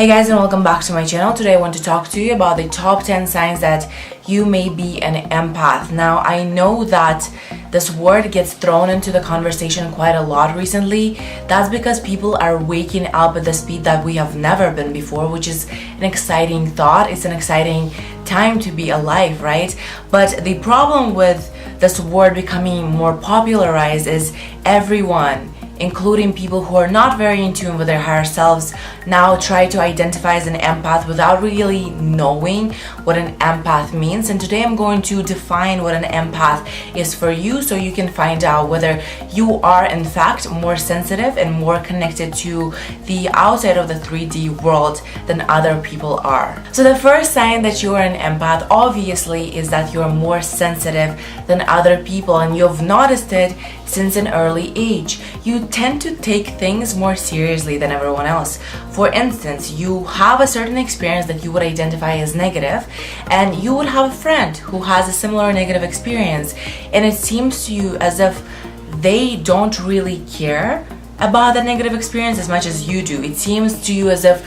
Hey guys, and welcome back to my channel. Today I want to talk to you about the top 10 signs that you may be an empath. Now, I know that this word gets thrown into the conversation quite a lot recently. That's because people are waking up at the speed that we have never been before, which is an exciting thought. It's an exciting time to be alive, right? But the problem with this word becoming more popularized is everyone, including people who are not very in tune with their higher selves, now try to identify as an empath without really knowing what an empath means. And today I'm going to define what an empath is for you so you can find out whether you are in fact more sensitive and more connected to the outside of the 3D world than other people are. So the first sign that you are an empath obviously is that you're more sensitive than other people, and you've noticed it since an early age. You tend to take things more seriously than everyone else. For instance, you have a certain experience that you would identify as negative, and you would have a friend who has a similar negative experience, and it seems to you as if they don't really care about the negative experience as much as you do. It seems to you as if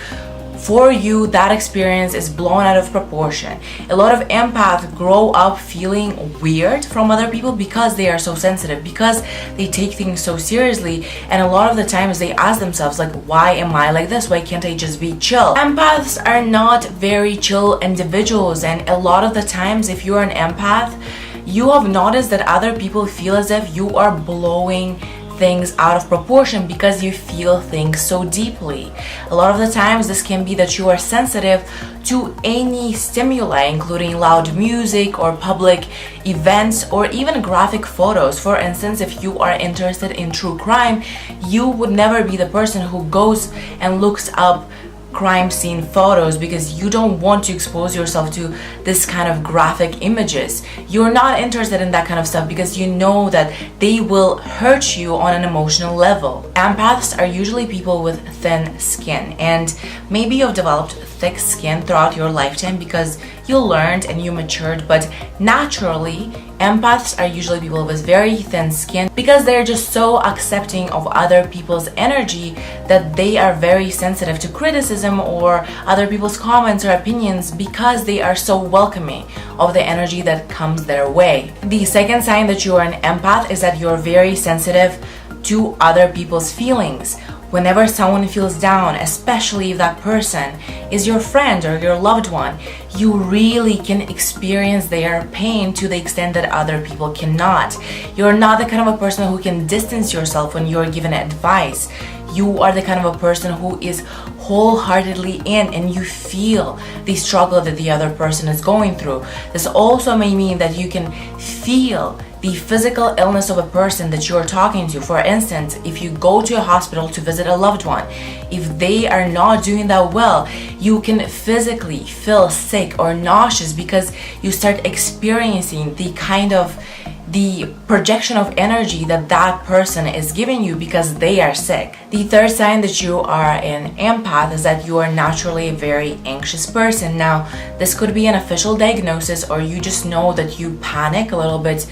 for you, that experience is blown out of proportion. A lot of empaths grow up feeling weird from other people because they are so sensitive, because they take things so seriously, and a lot of the times they ask themselves, like, why am I like this? Why can't I just be chill? Empaths are not very chill individuals, and a lot of the times if you are an empath, you have noticed that other people feel as if you are blowing things out of proportion because you feel things so deeply. A lot of the times this can be that you are sensitive to any stimuli, including loud music or public events or even graphic photos. For instance, if you are interested in true crime, you would never be the person who goes and looks up crime scene photos because you don't want to expose yourself to this kind of graphic images. You're not interested in that kind of stuff because you know that they will hurt you on an emotional level. Empaths are usually people with thin skin, and maybe you've developed thick skin throughout your lifetime because you learned and you matured, but naturally empaths are usually people with very thin skin because they're just so accepting of other people's energy that they are very sensitive to criticism or other people's comments or opinions because they are so welcoming of the energy that comes their way. The second sign that you are an empath is that you're very sensitive to other people's feelings. Whenever someone feels down, especially if that person is your friend or your loved one, you really can experience their pain to the extent that other people cannot. You're not the kind of a person who can distance yourself when you're given advice. You are the kind of a person who is wholeheartedly in, and you feel the struggle that the other person is going through. This also may mean that you can feel the physical illness of a person that you're talking to. For instance, if you go to a hospital to visit a loved one, if they are not doing that well, you can physically feel sick or nauseous because you start experiencing the projection of energy that that person is giving you because they are sick. The third sign that you are an empath is that you are naturally a very anxious person. Now, this could be an official diagnosis, or you just know that you panic a little bit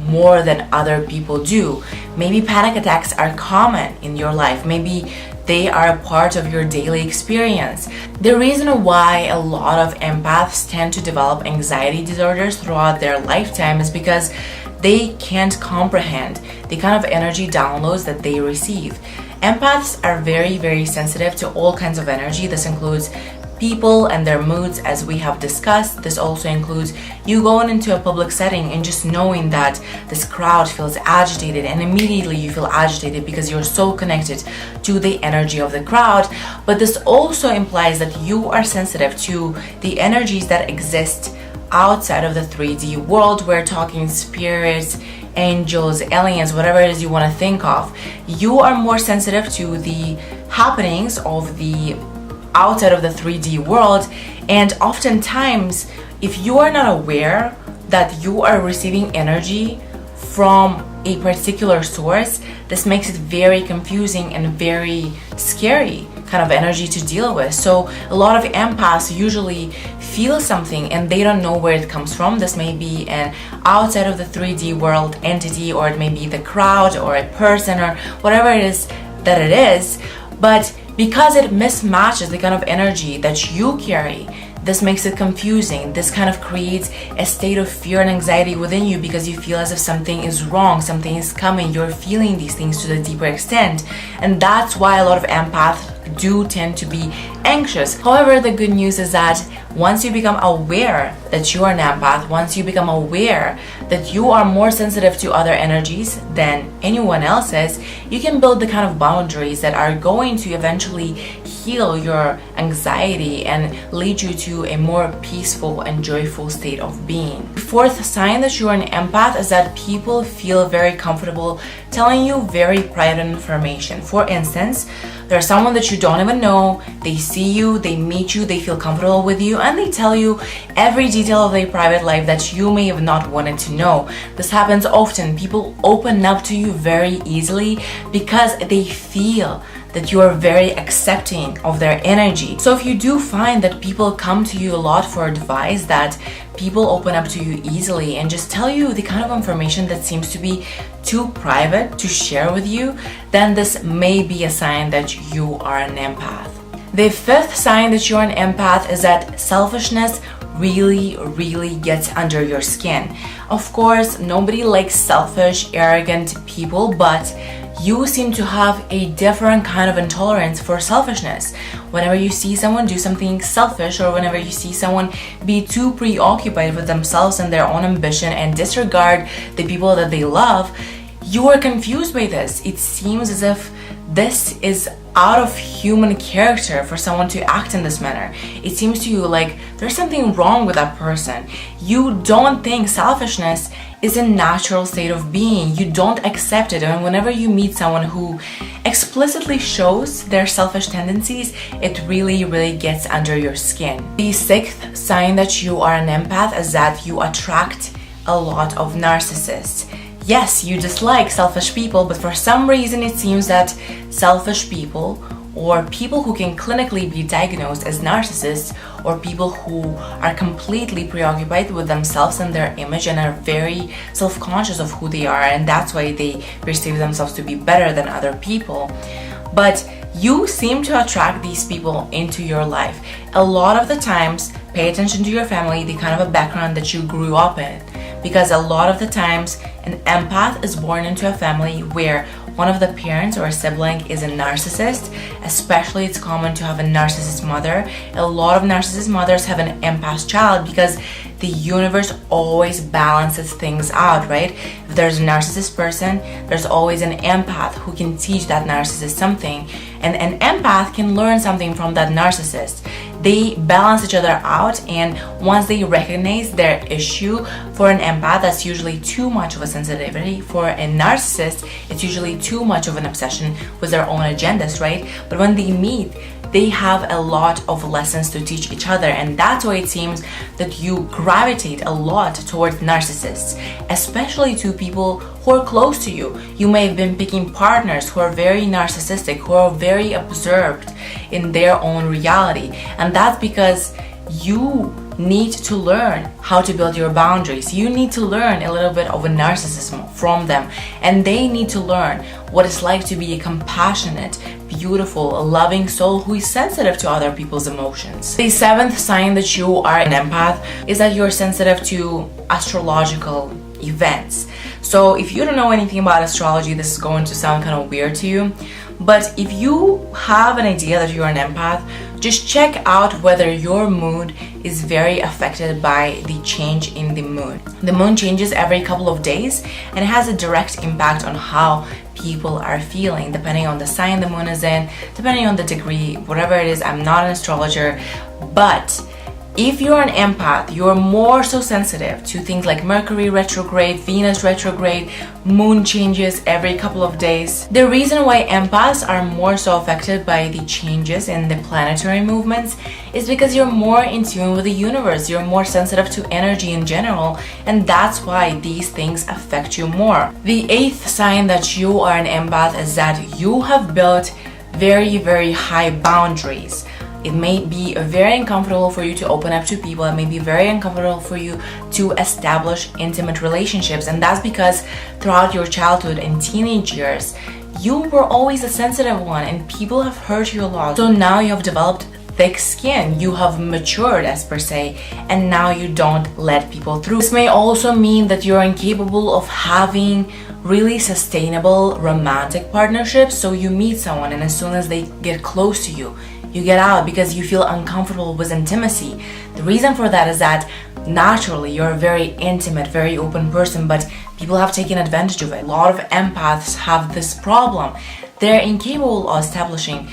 more than other people do. Maybe panic attacks are common in your life. Maybe they are a part of your daily experience. The reason why a lot of empaths tend to develop anxiety disorders throughout their lifetime is because they can't comprehend the kind of energy downloads that they receive. Empaths are very, very sensitive to all kinds of energy. This includes people and their moods, as we have discussed. This also includes you going into a public setting and just knowing that this crowd feels agitated, and immediately you feel agitated because you're so connected to the energy of the crowd. But this also implies that you are sensitive to the energies that exist outside of the 3D world. We're talking spirits, angels, aliens, whatever it is you want to think of. You are more sensitive to the happenings of the outside of the 3D world, and oftentimes if you are not aware that you are receiving energy from a particular source, this makes it very confusing and very scary kind of energy to deal with. So a lot of empaths usually feel something and they don't know where it comes from. This may be an outside of the 3D world entity, or it may be the crowd or a person or whatever it is that it is, but because it mismatches the kind of energy that you carry. This makes it confusing. This kind of creates a state of fear and anxiety within you because you feel as if something is wrong, something is coming. You're feeling these things to the deeper extent. And that's why a lot of empaths do tend to be anxious. However, the good news is that once you become aware that you are an empath, once you become aware that you are more sensitive to other energies than anyone else is, you can build the kind of boundaries that are going to eventually heal your anxiety and lead you to a more peaceful and joyful state of being. The fourth sign that you are an empath is that people feel very comfortable telling you very private information. For instance, there's someone that you don't even know, they see you, they meet you, they feel comfortable with you, and they tell you every detail of their private life that you may have not wanted to know. This happens often. People open up to you very easily because they feel that you are very accepting of their energy. So if you do find that people come to you a lot for advice, that people open up to you easily and just tell you the kind of information that seems to be too private to share with you, then this may be a sign that you are an empath. The fifth sign that you're an empath is that selfishness really gets under your skin. Of course, nobody likes selfish, arrogant people, but you seem to have a different kind of intolerance for selfishness. Whenever you see someone do something selfish, or whenever you see someone be too preoccupied with themselves and their own ambition and disregard the people that they love, you are confused by this. It seems as if this is out of human character for someone to act in this manner. It seems to you like there's something wrong with that person. You don't think selfishness is a natural state of being. You don't accept it. And whenever you meet someone who explicitly shows their selfish tendencies, it really gets under your skin. The sixth sign that you are an empath is that you attract a lot of narcissists. Yes, you dislike selfish people, but for some reason it seems that selfish people, or people who can clinically be diagnosed as narcissists, or people who are completely preoccupied with themselves and their image and are very self-conscious of who they are, and that's why they perceive themselves to be better than other people. But you seem to attract these people into your life. A lot of the times, pay attention to your family, the kind of a background that you grew up in. Because a lot of the times, an empath is born into a family where one of the parents or a sibling is a narcissist. Especially, it's common to have a narcissist mother. A lot of narcissist mothers have an empath child because the universe always balances things out, right? If there's a narcissist person, there's always an empath who can teach that narcissist something. And an empath can learn something from that narcissist. They balance each other out, and once they recognize their issue, for an empath, that's usually too much of a sensitivity. For a narcissist, it's usually too much of an obsession with their own agendas, right? But when they meet, they have a lot of lessons to teach each other, and that's why it seems that you gravitate a lot towards narcissists, especially to people who are close to you. You may have been picking partners who are very narcissistic, who are very absorbed in their own reality, and that's because you need to learn how to build your boundaries. You need to learn a little bit of a narcissism from them, and they need to learn what it's like to be a compassionate, beautiful, loving soul who is sensitive to other people's emotions. The seventh sign that you are an empath is that you're sensitive to astrological events. So if you don't know anything about astrology, this is going to sound kind of weird to you, but if you have an idea that you're an empath, just check out whether your mood is very affected by the change in the moon. The moon changes every couple of days, and it has a direct impact on how people are feeling, depending on the sign the moon is in, depending on the degree, whatever it is. I'm not an astrologer, but if you're an empath, you're more so sensitive to things like Mercury retrograde, Venus retrograde, moon changes every couple of days. The reason why empaths are more so affected by the changes in the planetary movements is because you're more in tune with the universe, you're more sensitive to energy in general, and that's why these things affect you more. The eighth sign that you are an empath is that you have built very high boundaries. It may be very uncomfortable for you to open up to people. It may be very uncomfortable for you to establish intimate relationships. And that's because throughout your childhood and teenage years, you were always a sensitive one and people have hurt you a lot. So now you have developed thick skin, you have matured as per se, and now you don't let people through. This may also mean that you're incapable of having really sustainable romantic partnerships. So you meet someone and as soon as they get close to you, you get out because you feel uncomfortable with intimacy. The reason for that is that naturally you're a very intimate, very open person, but people have taken advantage of it. A lot of empaths have this problem. They're incapable of establishing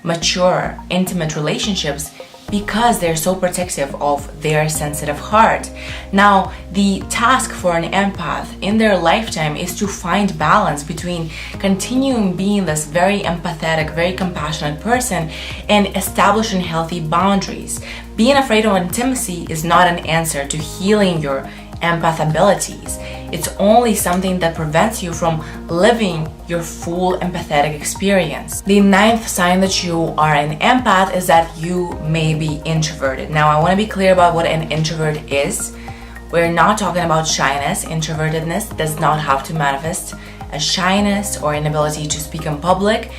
mature, intimate relationships because they're so protective of their sensitive heart. Now, the task for an empath in their lifetime is to find balance between continuing being this very empathetic, very compassionate person and establishing healthy boundaries. Being afraid of intimacy is not an answer to healing your empath abilities. It's only something that prevents you from living your full empathetic experience. The 9th sign that you are an empath is that you may be introverted. Now, I want to be clear about what an introvert is. We're not talking about shyness. Introvertedness does not have to manifest as shyness or inability to speak in public.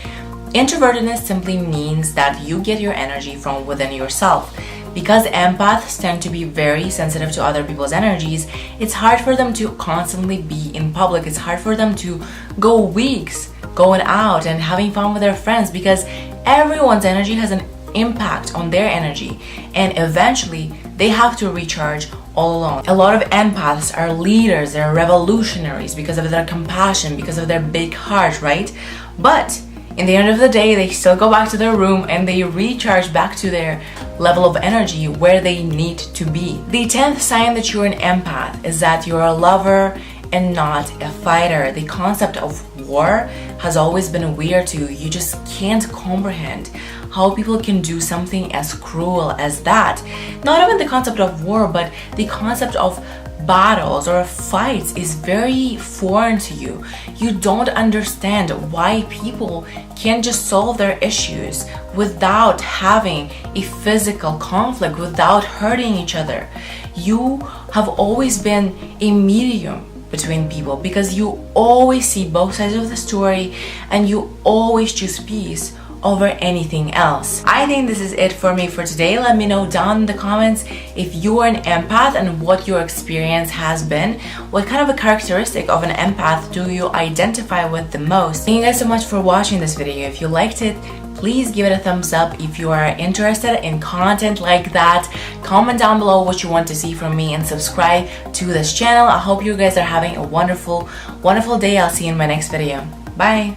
Introvertedness simply means that you get your energy from within yourself. Because empaths tend to be very sensitive to other people's energies, it's hard for them to constantly be in public. It's hard for them to go weeks going out and having fun with their friends because everyone's energy has an impact on their energy, and eventually they have to recharge all alone. A lot of empaths are leaders, they're revolutionaries because of their compassion, because of their big heart, right? But in the end of the day, they still go back to their room and they recharge back to their level of energy where they need to be. The 10th sign that you're an empath is that you're a lover and not a fighter. The concept of war has always been weird to you. You just can't comprehend how people can do something as cruel as that. Not even the concept of war, but the concept of battles or fights is very foreign to you. You don't understand why people can't just solve their issues without having a physical conflict, without hurting each other. You have always been a medium between people because you always see both sides of the story and you always choose peace over anything else. I think this is it for me for today. Let me know down in the comments if you are an empath and what your experience has been. What kind of a characteristic of an empath do you identify with the most? Thank you guys so much for watching this video. If you liked it, please give it a thumbs up. If you are interested in content like that, comment down below what you want to see from me and subscribe to this channel. I hope you guys are having a wonderful day. I'll see you in my next video. Bye.